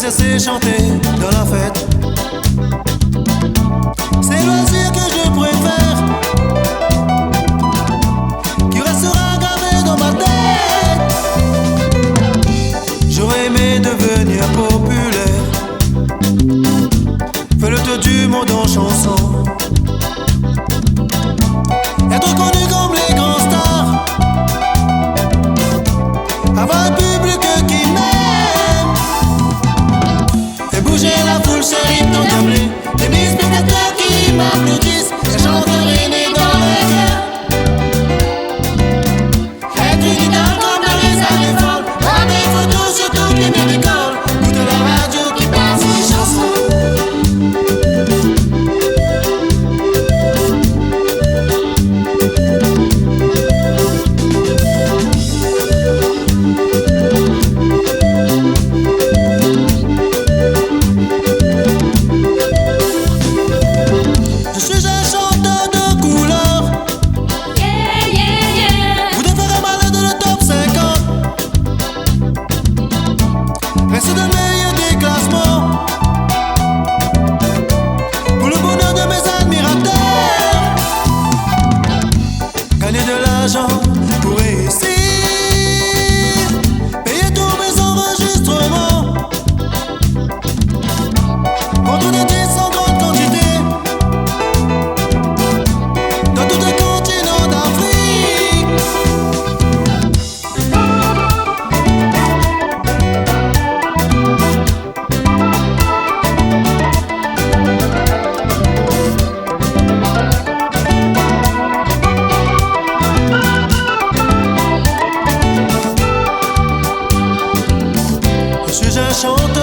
plaisir c'est chanter dans la fête. C'est le loisir que je préfère, qui restera gravé dans ma tête. J'aurais aimé devenir populaire, faire le tour du monde en chanson, être connu comme les grands stars, avoir un public qui m'aime, et bouger la foule sur rythme d'emblée. Des mille spectateurs qui m'applaudissent, et chanterai né dans les cœurs. Être une idole comme dans les années folles, prendre des photos sur toutes les murs d'école, ou de la radio qui passe les chansons. Je suis un chanteur de couleur, vous devrez malade de le top 50. Reste de meilleur des classements, pour le bonheur de mes admirateurs. Gagner de l'argent pour réussir, payer tous mes enregistrements, contre des disques en grande quantité, dans tout un continent d'Afrique. Je suis un chanteur